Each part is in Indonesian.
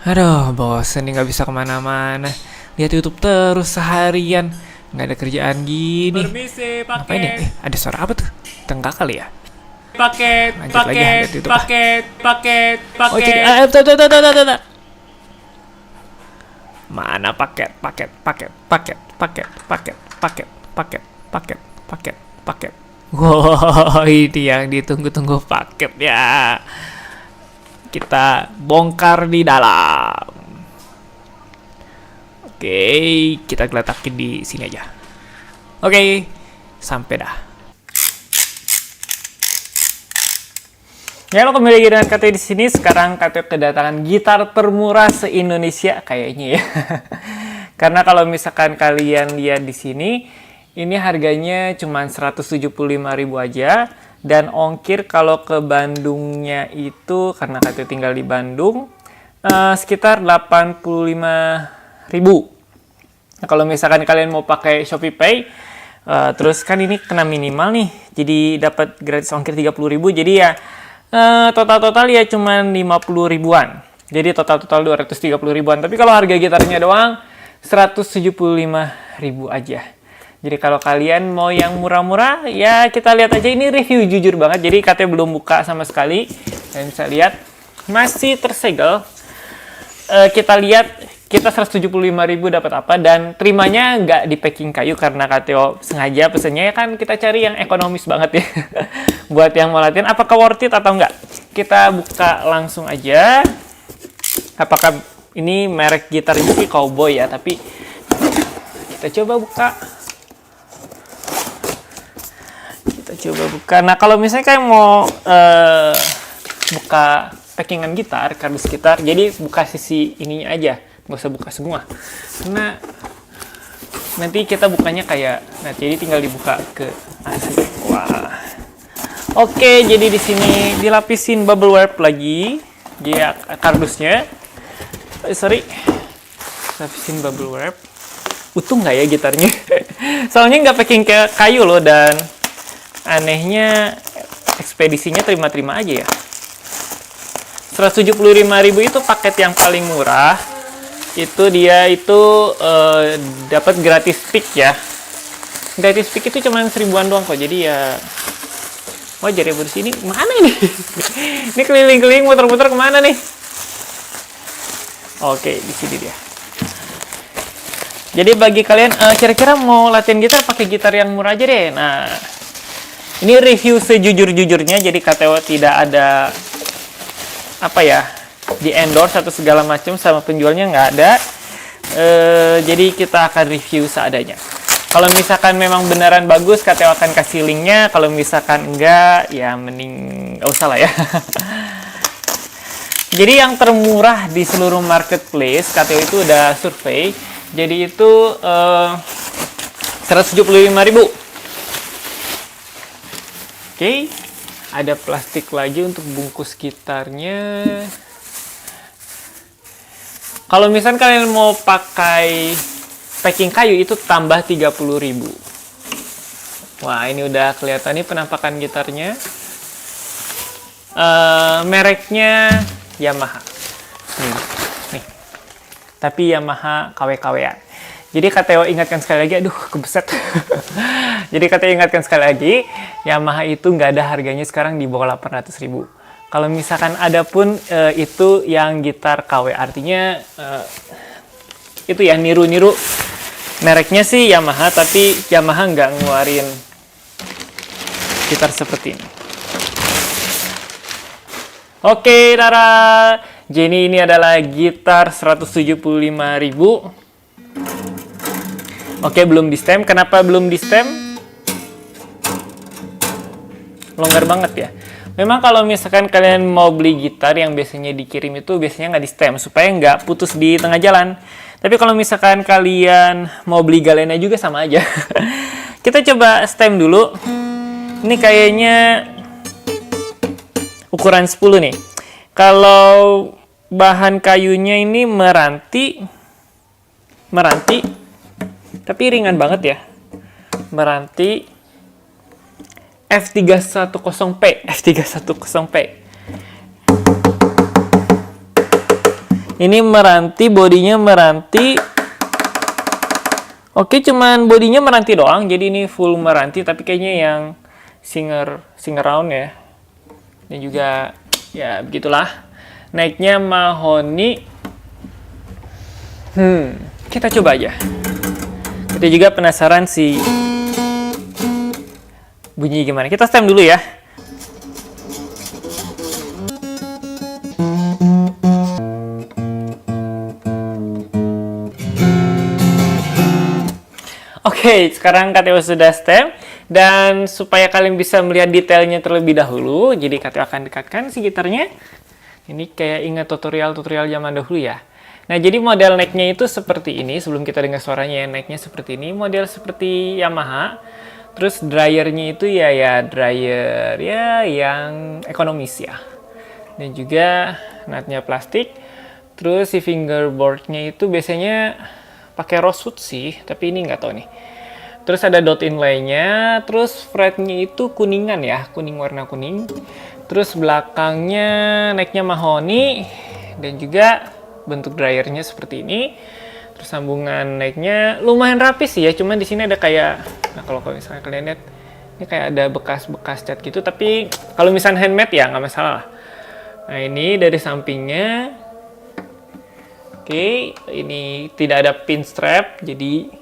Aduh, bosen nih nggak bisa kemana-mana. Lihat YouTube terus seharian. Nggak ada kerjaan gini. Permisi, Ngapain ya? paket, Ada suara apa tuh? Tengkak kali ya? paket, Lanjut lagi paket, lihat YouTube ah. paket, paket, Oh jadi, paket. bentar. Mana paket, paket, paket, paket, paket, paket, paket, paket, paket, paket, paket. Wow, ini yang ditunggu-tunggu paket ya. Kita bongkar di dalam. Oke, kita geletakin di sini aja. Oke, sampai dah. Ya, lo kembali lagi dengan KT di sini. Sekarang KT kedatangan gitar termurah se-Indonesia kayaknya ya. Karena kalau misalkan kalian lihat di sini, ini harganya cuma 175.000 aja. Dan ongkir kalau ke Bandungnya itu, karena KT tinggal di Bandung, sekitar 85.000. Nah, kalau misalkan kalian mau pakai Shopee Pay, terus kan ini kena minimal nih, jadi dapat gratis ongkir 30.000. Jadi ya total ya cuma 50 ribuan. Jadi total 230 ribuan. Tapi kalau harga gitarnya doang 175.000 aja. Jadi kalau kalian mau yang murah-murah, ya kita lihat aja, ini review jujur banget. Jadi katanya belum buka sama sekali. Kalian bisa lihat masih tersegel. Kita lihat kita 175.000 dapat apa, dan terimanya nggak di packing kayu karena KTO sengaja pesennya kan kita cari yang ekonomis banget ya. Buat yang mau latihan, apakah worth it atau enggak? Kita buka langsung aja. Apakah ini merek gitar ini sih Cowboy ya, tapi kita coba buka. Nah, kalau misalnya kayak mau buka packingan gitar, kardus gitar, jadi buka sisi ininya aja, nggak usah buka semua. Karena nanti kita bukanya kayak, nah jadi tinggal dibuka ke asli. Wah. Oke, jadi di sini dilapisin bubble wrap lagi, dia kardusnya. Lapisin bubble wrap. Utuh nggak ya gitarnya? Soalnya nggak packing kayak kayu loh, dan anehnya ekspedisinya terima-terima aja ya. 175.000 itu paket yang paling murah. Itu dia itu dapat gratis pick ya. Gratis pick itu cuma 1.000-an doang kok. Jadi ya wajar ya bersih. Ini mana ini? Ini keliling-keliling muter-muter kemana nih? Oke, di sini dia. Jadi bagi kalian kira-kira mau latihan gitar pakai gitar yang murah aja deh. Nah, ini review sejujur-jujurnya, jadi KTO tidak ada apa ya, di endorse atau segala macam sama penjualnya, nggak ada. Jadi kita akan review seadanya. Kalau misalkan memang beneran bagus, KTO akan kasih linknya. Kalau misalkan enggak, ya mending nggak usah lah ya. Jadi yang termurah di seluruh marketplace, KTO itu udah survei. Jadi itu 175.000. Oke, ada plastik lagi untuk bungkus gitarnya. Kalau misalnya kalian mau pakai packing kayu, itu tambah 30.000. Wah, ini udah kelihatan nih penampakan gitarnya. Mereknya Yamaha. Nih. Tapi Yamaha KW-KW-an. Jadi KTO ingatkan sekali lagi, aduh kebeset. Jadi KTO ingatkan sekali lagi, Yamaha itu nggak ada harganya sekarang di bawah 800.000. Kalau misalkan ada pun itu yang gitar KW, artinya itu ya niru-niru. Mereknya sih Yamaha, tapi Yamaha nggak ngeluarin gitar seperti ini. Oke, Tara. Jadi ini adalah gitar 175.000. Oke, belum di stem. Kenapa belum di stem? Longgar banget ya. Memang kalau misalkan kalian mau beli gitar yang biasanya dikirim itu biasanya nggak di stem, supaya nggak putus di tengah jalan. Tapi kalau misalkan kalian mau beli galena juga sama aja. Kita coba stem dulu. Ini kayaknya ukuran 10 nih. Kalau bahan kayunya ini meranti, tapi ringan banget ya. Meranti F310P. Ini meranti, bodinya meranti. Oke, cuman bodinya meranti doang. Jadi ini full meranti, tapi kayaknya yang singer round ya. Dan juga ya begitulah. Naiknya mahoni. Kita coba aja. Kita juga penasaran sih bunyi gimana. Kita stem dulu ya. Oke, sekarang KTO sudah stem. Dan supaya kalian bisa melihat detailnya terlebih dahulu, jadi KTO akan dekatkan si gitarnya. Ini kayak ingat tutorial-tutorial zaman dahulu ya. Nah, jadi model necknya itu seperti ini. Sebelum kita dengar suaranya, necknya seperti ini. Model seperti Yamaha. Terus dryernya itu ya dryer ya yang ekonomis ya. Dan juga nutnya plastik. Terus si fingerboardnya itu biasanya pakai rosewood sih, tapi ini nggak tahu nih. Terus ada dot inlay-nya, terus fretnya itu kuningan ya, kuning warna kuning. Terus belakangnya necknya mahoni dan juga bentuk dryernya seperti ini. Terus sambungan necknya lumayan rapi sih ya, cuman di sini ada kayak, nah kalau misalnya kalian lihat, ini kayak ada bekas-bekas cat gitu. Tapi kalau misalnya handmade ya nggak masalah. Nah ini dari sampingnya. Oke, ini tidak ada pin strap, jadi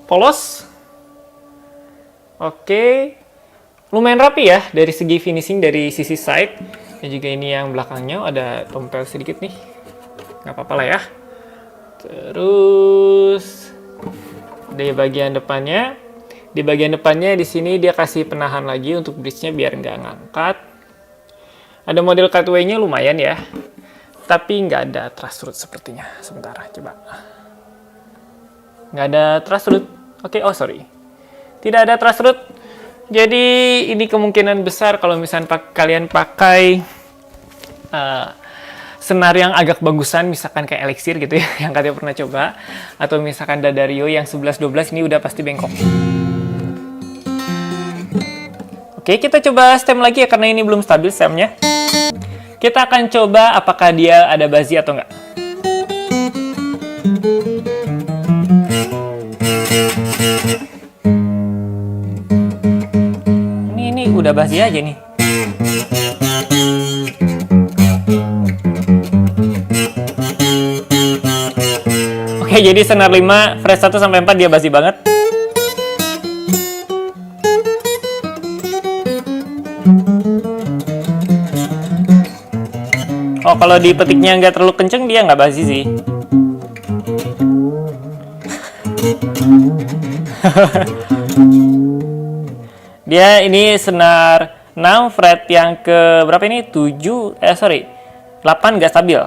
polos. Oke, lumayan rapi ya dari segi finishing dari sisi side. Dan juga ini yang belakangnya ada tompel sedikit nih, nggak apa-apa lah ya. Terus di bagian depannya, di sini dia kasih penahan lagi untuk bridge-nya biar nggak ngangkat. Ada model cutaway-nya lumayan ya. Tapi nggak ada truss root sepertinya. Sebentar, coba. Nggak ada truss root. Oke, oh sorry. Tidak ada truss root. Jadi ini kemungkinan besar kalau misalnya kalian pakai senar yang agak bagusan, misalkan kayak Elixir gitu ya, yang kalian pernah coba. Atau misalkan Dadario yang 11-12, ini udah pasti bengkok. Oke, kita coba stem lagi ya, karena ini belum stabil stemnya. Kita akan coba apakah dia ada bazi atau enggak. Ini udah bazi aja nih. Oke, jadi senar 5, fret 1 sampai 4 dia bazi banget. Oh, kalau dipetiknya nggak terlalu kenceng, dia nggak basi sih. Dia ini senar 6, fret yang ke berapa ini? 8 nggak stabil.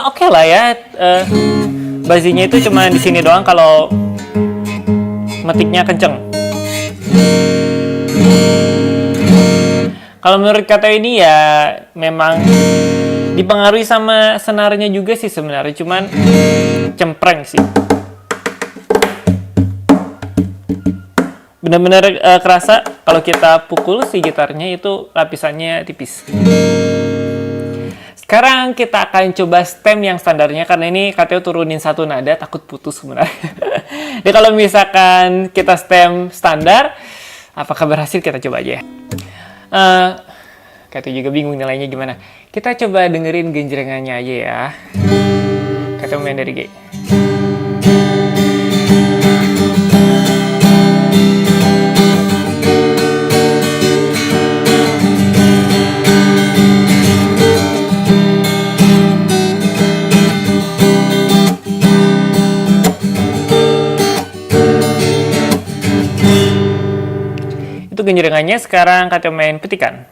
Oke lah ya, bazinya itu cuma di sini doang kalau metiknya kenceng. Kalau menurut kata ini ya memang dipengaruhi sama senarnya juga sih sebenarnya, cuman cempreng sih. Benar-benar kerasa kalau kita pukul si gitarnya itu lapisannya tipis. Sekarang kita akan coba stem yang standarnya, karena ini KTO turunin satu nada, takut putus sebenarnya. Jadi kalau misalkan kita stem standar, apakah berhasil, kita coba aja ya. KTO juga bingung nilainya gimana. Kita coba dengerin genjrengannya aja ya. KTO main dari G. Itu genjrengannya. Sekarang KTO main petikan.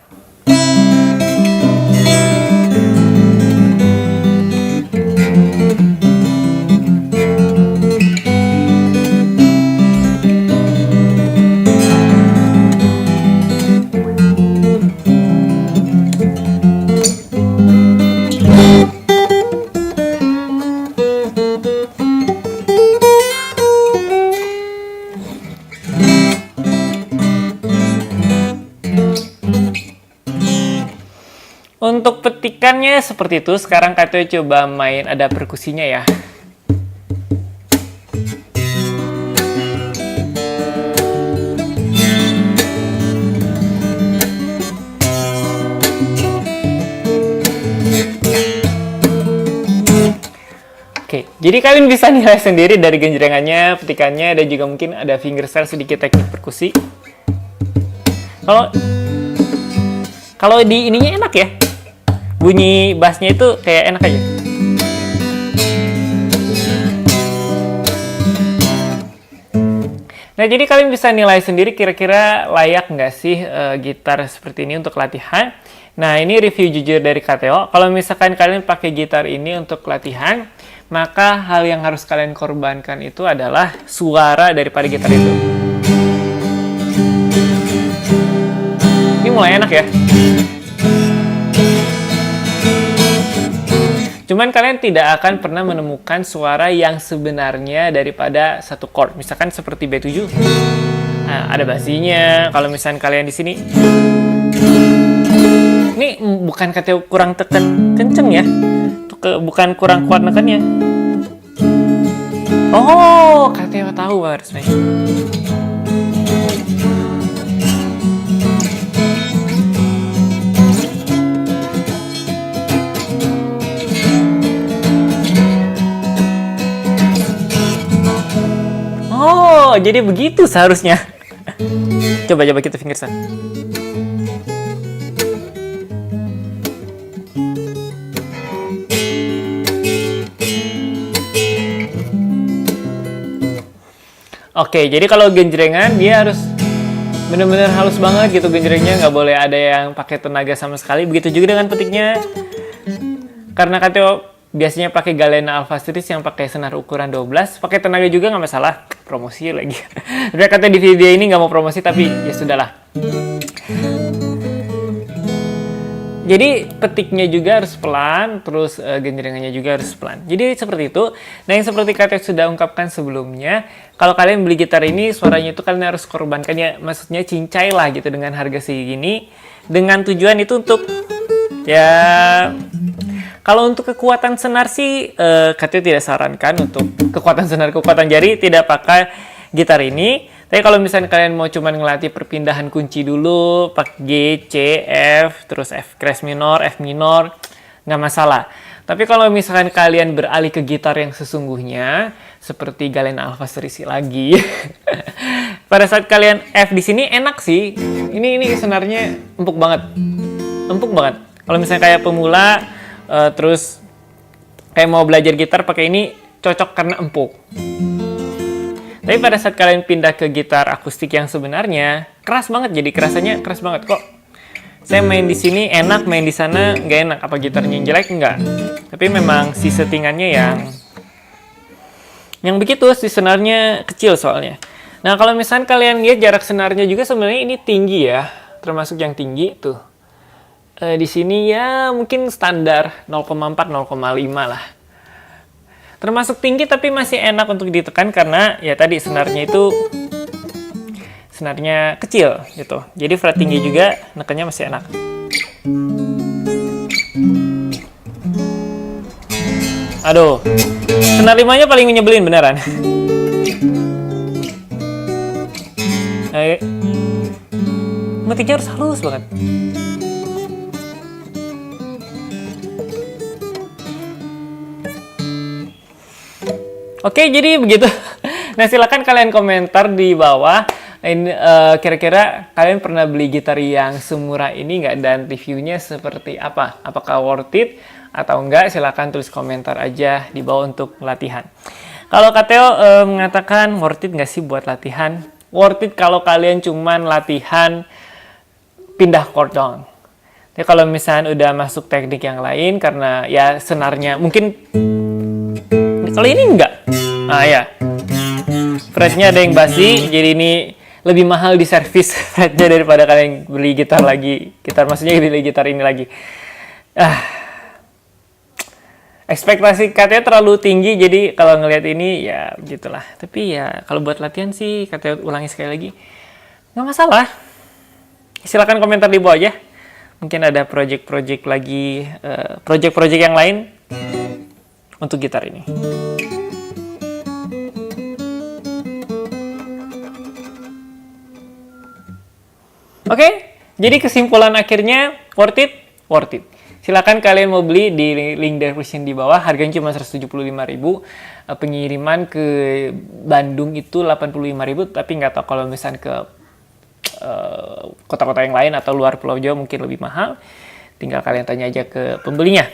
basicannya seperti itu. Sekarang Kateo coba main ada perkusinya ya. Oke, jadi kalian bisa nilai sendiri dari genjrengannya, petikannya, dan juga mungkin ada fingerstyle sedikit teknik perkusi. Kalau di ininya enak ya, bunyi bassnya itu kayak enak aja. Nah, jadi kalian bisa nilai sendiri kira-kira layak nggak sih gitar seperti ini untuk latihan. Nah, ini review jujur dari Kateo. Kalau misalkan kalian pakai gitar ini untuk latihan, maka hal yang harus kalian korbankan itu adalah suara daripada gitar itu. Ini mulai enak ya. Cuman kalian tidak akan pernah menemukan suara yang sebenarnya daripada satu chord. Misalkan seperti B7. Nah, ada basinya. Kalau misalkan kalian di sini, ini bukan Kateo kurang tekan kenceng ya. Bukan kurang kuat nekannya. Oh, Kateo tahu harus main. Oh, jadi begitu seharusnya. Coba kita fingerstyle. Oke, jadi kalau genjrengan dia harus benar-benar halus banget gitu genjrengnya, nggak boleh ada yang pakai tenaga sama sekali. Begitu juga dengan petiknya. Karena Kateo biasanya pakai Galena Alpha Series yang pakai senar ukuran 12, pakai tenaga juga nggak masalah. Promosi lagi. Udah Kateo di video ini nggak mau promosi, tapi ya sudahlah. Jadi petiknya juga harus pelan, terus genjrengannya juga harus pelan. Jadi seperti itu. Nah, yang seperti Kateo sudah ungkapkan sebelumnya, kalau kalian beli gitar ini suaranya itu kalian harus korbankan ya, maksudnya cincai lah gitu dengan harga segini, dengan tujuan itu untuk ya, kalau untuk kekuatan senar sih Kateo tidak sarankan untuk kekuatan jari, tidak pakai gitar ini. Tapi kalau misalnya kalian mau cuman ngelatih perpindahan kunci dulu, pakai G, C, F, terus F crash minor, F minor, nggak masalah. Tapi kalau misalkan kalian beralih ke gitar yang sesungguhnya, seperti Galena Alpha Series lagi, pada saat kalian F di sini enak sih. Ini senarnya empuk banget. Kalau misalnya kayak pemula, terus kayak mau belajar gitar pakai ini, cocok karena empuk. Tapi pada saat kalian pindah ke gitar akustik yang sebenarnya, keras banget, jadi kerasanya keras banget kok. Saya main di sini enak, main di sana nggak enak. Apa gitarnya yang jelek? Enggak. Tapi memang si settingannya yang begitu, si senarnya kecil soalnya. Nah, kalau misalnya kalian lihat jarak senarnya juga sebenarnya ini tinggi ya, termasuk yang tinggi tuh. Di sini ya mungkin standar 0,4, 0,5 lah. Termasuk tinggi tapi masih enak untuk ditekan karena ya tadi senarnya kecil gitu. Jadi fret tinggi juga nekannya masih enak. Aduh, senar 5-nya paling nyebelin beneran. Metiknya harus halus banget. Oke, jadi begitu. Nah, silakan kalian komentar di bawah. Ini kira-kira kalian pernah beli gitar yang semurah ini nggak, dan reviewnya seperti apa? Apakah worth it atau enggak? Silakan tulis komentar aja di bawah untuk latihan. Kalau Kateo mengatakan worth it nggak sih buat latihan? Worth it kalau kalian cuman latihan pindah chord doang. Tapi kalau misalnya udah masuk teknik yang lain karena ya senarnya mungkin, kalau ini enggak. Nah ya, fretnya ada yang basi, jadi ini lebih mahal di servis fretnya daripada kalian beli gitar maksudnya beli gitar ini lagi. Ekspektasi Kateo terlalu tinggi, jadi kalau ngelihat ini ya begitulah. Tapi ya kalau buat latihan sih Kateo ulangi sekali lagi, nggak masalah. Silakan komentar di bawah aja. mungkin ada project-project lagi, project-project yang lain untuk gitar ini. Oke, jadi kesimpulan akhirnya worth it, worth it. Silakan kalian mau beli di link description di bawah. Harganya cuma 175.000. Pengiriman ke Bandung itu 85.000, tapi nggak tahu kalau misalnya ke kota-kota yang lain atau luar Pulau Jawa mungkin lebih mahal. Tinggal kalian tanya aja ke pembelinya.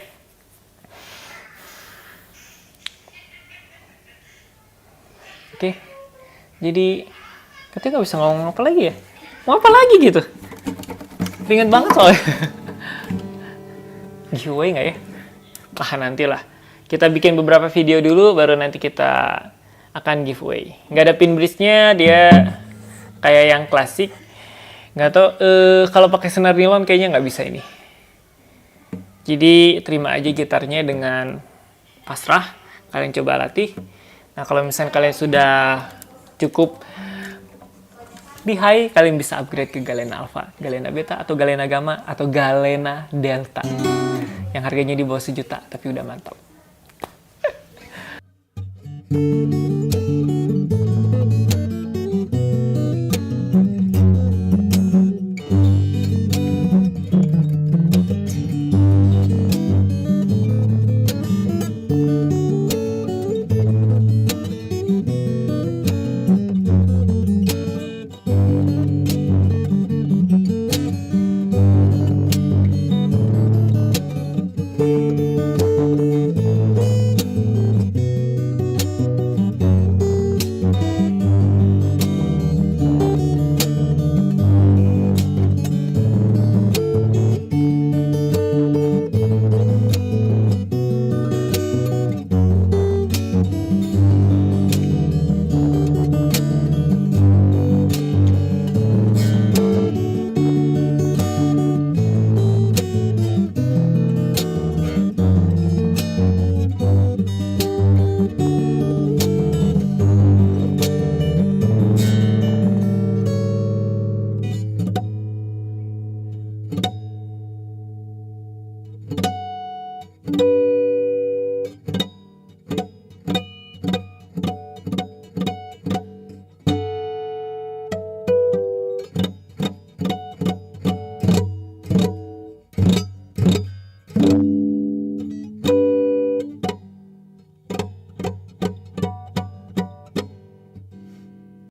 Oke, jadi katanya nggak bisa ngomong apa lagi ya? Mau apa lagi gitu? Ringan banget soalnya. Giveaway nggak ya? Nantilah. Kita bikin beberapa video dulu, baru nanti kita akan giveaway. Nggak ada pin bridge-nya, dia kayak yang klasik. Nggak tahu, kalau pakai senar nilon kayaknya nggak bisa ini. Jadi terima aja gitarnya dengan pasrah. Kalian coba latih. Nah, kalau misalnya kalian sudah cukup di high, kalian bisa upgrade ke Galena Alpha, Galena Beta, atau Galena Gamma, atau Galena Delta. Yang harganya di bawah 1 juta, tapi udah mantap.